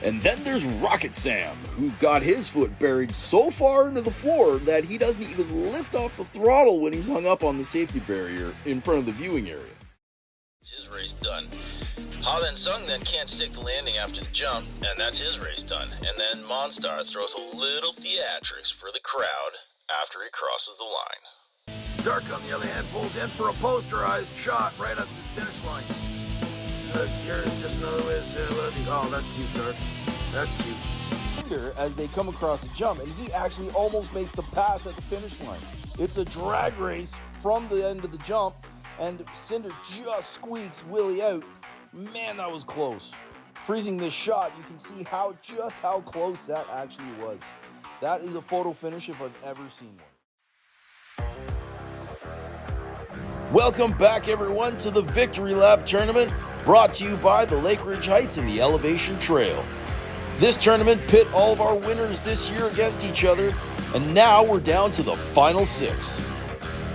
And then there's Rocket Sam, who got his foot buried so far into the floor that he doesn't even lift off the throttle when he's hung up on the safety barrier in front of the viewing area. His race done. Ha then Sung then can't stick the landing after the jump, and that's his race done. And then Monstar throws a little theatrics for the crowd after he crosses the line. Dark, on the other hand, pulls in for a posterized shot right at the finish line. Here's just another way to say I love you. Oh, that's cute, Dark. That's cute. As they come across a jump, and he actually almost makes the pass at the finish line. It's a drag race from the end of the jump, and Cinder just squeaks Willie out. Man, that was close. Freezing this shot, you can see just how close that actually was. That is a photo finish if I've ever seen one. Welcome back, everyone, to the Victory Lap Tournament, brought to you by the Lake Ridge Heights and the Elevation Trail. This tournament pit all of our winners this year against each other, and now we're down to the final 6.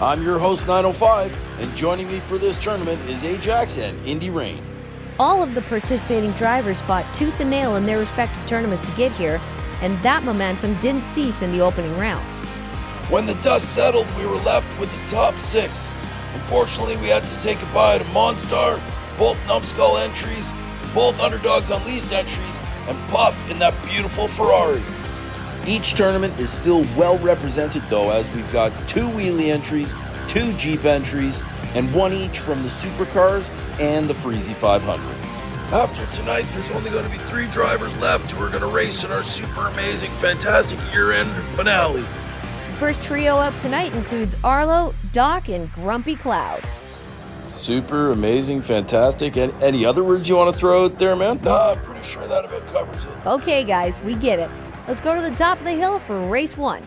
I'm your host, 905, and joining me for this tournament is Ajax and Indy Rain. All of the participating drivers fought tooth and nail in their respective tournaments to get here, and that momentum didn't cease in the opening round. When the dust settled, we were left with the top 6. Unfortunately, we had to say goodbye to Monstar, both Numbskull entries, both Underdogs Unleashed entries, and Puff in that beautiful Ferrari. Each tournament is still well represented though, as we've got 2 wheelie entries, 2 Jeep entries, and 1 each from the Supercars and the Freezy 500. After tonight, there's only going to be 3 drivers left who are going to race in our super amazing, fantastic year-end finale. The first trio up tonight includes Arlo, Doc, and Grumpy Cloud. Super, amazing, fantastic, and any other words you want to throw out there, man? Nah, I'm pretty sure that about covers it. Okay guys, we get it. Let's go to the top of the hill for race 1.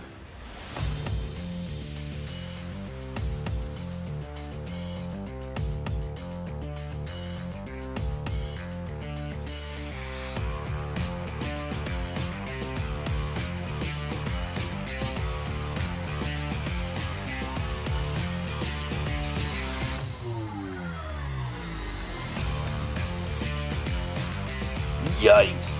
Yikes!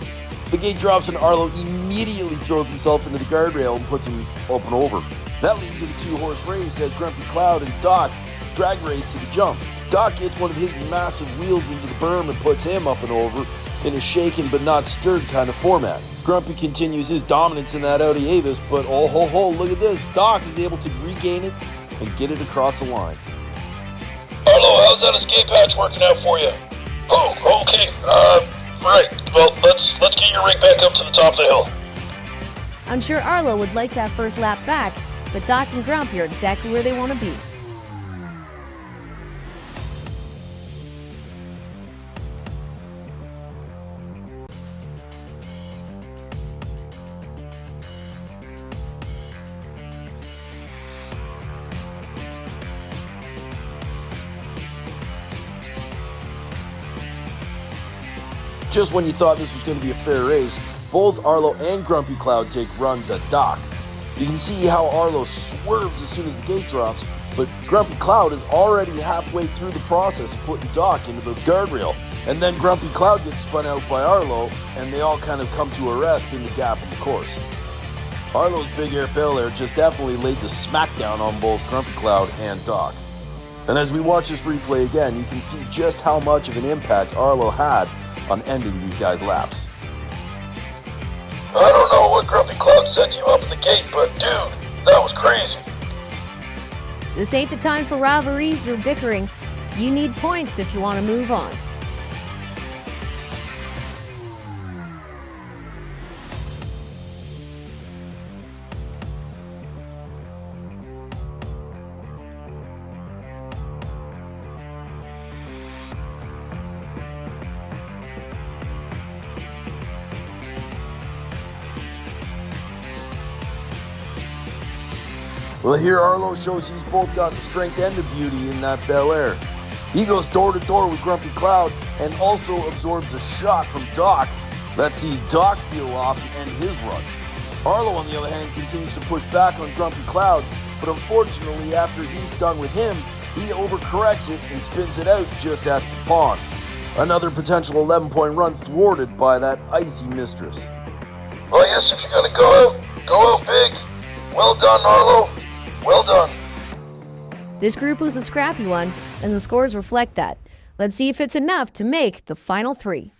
The gate drops and Arlo immediately throws himself into the guardrail and puts him up and over. That leaves it a 2-horse race as Grumpy Cloud and Doc drag race to the jump. Doc gets one of his massive wheels into the berm and puts him up and over in a shaken but not stirred kind of format. Grumpy continues his dominance in that Audi Avis, but oh ho ho, look at this. Doc is able to regain it and get it across the line. Arlo, how's that escape hatch working out for you? Oh, okay. Right. Well, let's get your rig back up to the top of the hill. I'm sure Arlo would like that first lap back, but Doc and Grumpy are exactly where they want to be. Just when you thought this was going to be a fair race, both Arlo and Grumpy Cloud take runs at Doc. You can see how Arlo swerves as soon as the gate drops, but Grumpy Cloud is already halfway through the process of putting Doc into the guardrail. And then Grumpy Cloud gets spun out by Arlo, and they all kind of come to a rest in the gap of the course. Arlo's Big Air Bel Air just definitely laid the smackdown on both Grumpy Cloud and Doc. And as we watch this replay again, you can see just how much of an impact Arlo had on ending these guys' laps. I don't know what Grumpy Cloud set you up in the gate, but dude, that was crazy. This ain't the time for rivalries or bickering. You need points if you want to move on. Well, here Arlo shows he's both got the strength and the beauty in that Bel Air. He goes door to door with Grumpy Cloud and also absorbs a shot from Doc that sees Doc peel off and end his run. Arlo, on the other hand, continues to push back on Grumpy Cloud, but unfortunately, after he's done with him, he overcorrects it and spins it out just at the pond. Another potential 11-point run thwarted by that icy mistress. Well, I guess if you're gonna go out big. Well done, Arlo. Well done. This group was a scrappy one, and the scores reflect that. Let's see if it's enough to make the final three.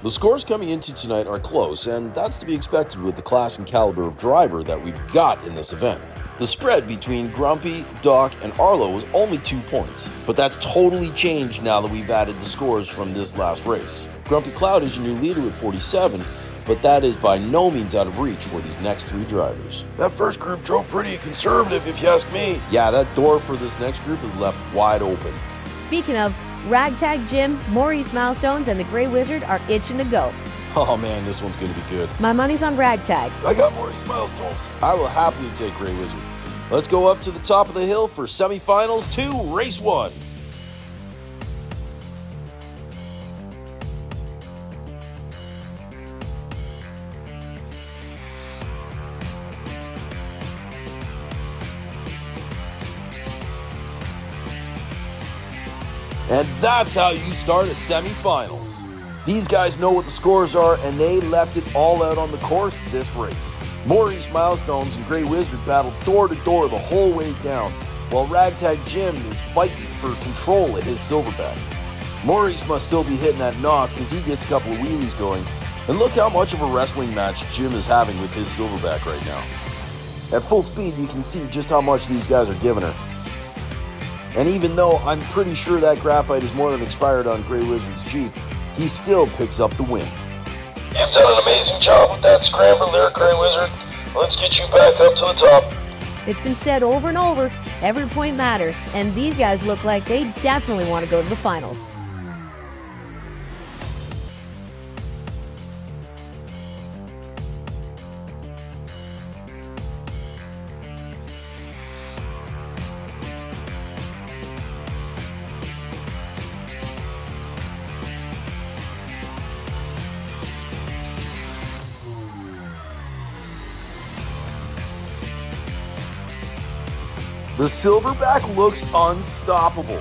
The scores coming into tonight are close, and that's to be expected with the class and caliber of driver that we've got in this event. The spread between Grumpy, Doc, and Arlo was only 2 points, but that's totally changed now that we've added the scores from this last race. Grumpy Cloud is your new leader with 47, but that is by no means out of reach for these next 3 drivers. That first group drove pretty conservative, if you ask me. Yeah, that door for this next group is left wide open. Speaking of, Ragtag Jim, Maurice Milestones, and the Grey Wizard are itching to go. Oh man, this one's going to be good. My money's on Ragtag. I got Maurice Milestones. I will happily take Grey Wizard. Let's go up to the top of the hill for semifinals 2, race 1. And that's how you start a semifinals. These guys know what the scores are, and they left it all out on the course this race. Maurice Milestones and Grey Wizard battled door to door the whole way down, while Ragtag Jim is fighting for control at his silverback. Maurice must still be hitting that nos because he gets a couple of wheelies going. And look how much of a wrestling match Jim is having with his silverback right now. At full speed, you can see just how much these guys are giving her. And even though I'm pretty sure that graphite is more than expired on Grey Wizard's Jeep, he still picks up the win. You've done an amazing job with that scrambler there, Grey Wizard. Let's get you back up to the top. It's been said over and over, every point matters, and these guys look like they definitely want to go to the finals. The silverback looks unstoppable.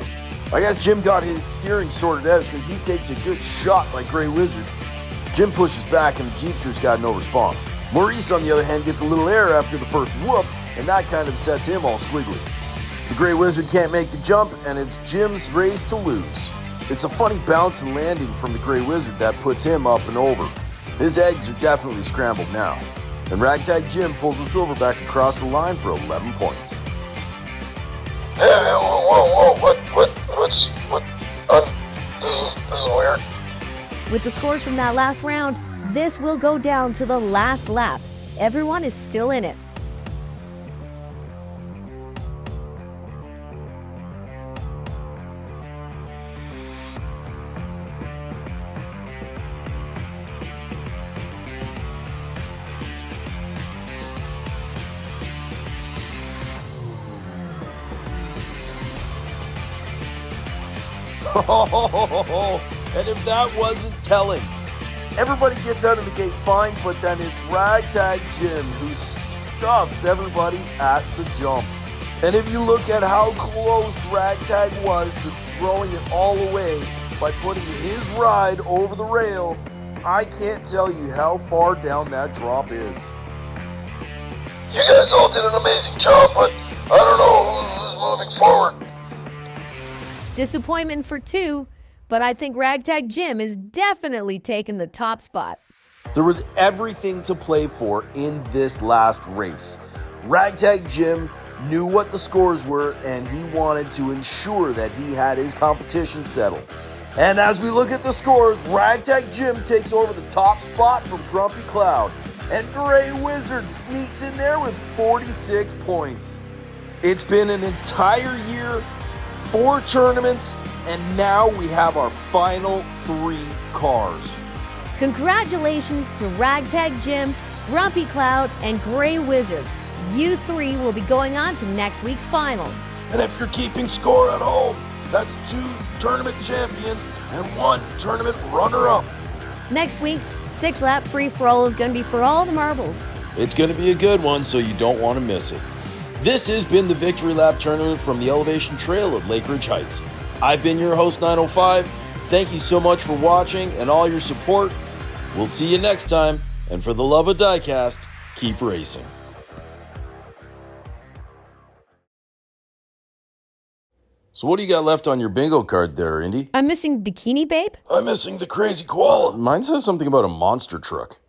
I guess Jim got his steering sorted out because he takes a good shot like Grey Wizard. Jim pushes back and the Jeepster's got no response. Maurice, on the other hand, gets a little air after the first whoop, and that kind of sets him all squiggly. The Grey Wizard can't make the jump, and it's Jim's race to lose. It's a funny bounce and landing from the Grey Wizard that puts him up and over. His eggs are definitely scrambled now. And Ragtag Jim pulls the silverback across the line for 11 points. Hey, whoa, this is weird. With the scores from that last round, this will go down to the last lap. Everyone is still in it. And if that wasn't telling, everybody gets out of the gate fine, but then it's Ragtag Jim who stuffs everybody at the jump. And if you look at how close Ragtag was to throwing it all away by putting his ride over the rail, I can't tell you how far down that drop is. You guys all did an amazing job, but I don't know who's moving forward. Disappointment for 2, but I think Ragtag Jim is definitely taking the top spot. There was everything to play for in this last race. Ragtag Jim knew what the scores were, and he wanted to ensure that he had his competition settled. And as we look at the scores, Ragtag Jim takes over the top spot from Grumpy Cloud, and Grey Wizard sneaks in there with 46 points. It's been an entire year, 4 tournaments, and now we have our final 3 cars. Congratulations to Ragtag Jim, Grumpy Cloud, and Grey Wizard. You 3 will be going on to next week's finals. And if you're keeping score at home, that's 2 tournament champions and 1 tournament runner-up. Next week's 6-lap free-for-all is going to be for all the marbles. It's going to be a good one, so you don't want to miss it. This has been the Victory Lap Tournament from the Elevation Trail at Lake Ridge Heights. I've been your host, 905. thank you so much for watching and all your support. We'll see you next time, and for the love of diecast, keep racing. So what do you got left on your bingo card there, Indy? I'm missing Bikini Babe? I'm missing the crazy koala. Mine says something about a monster truck.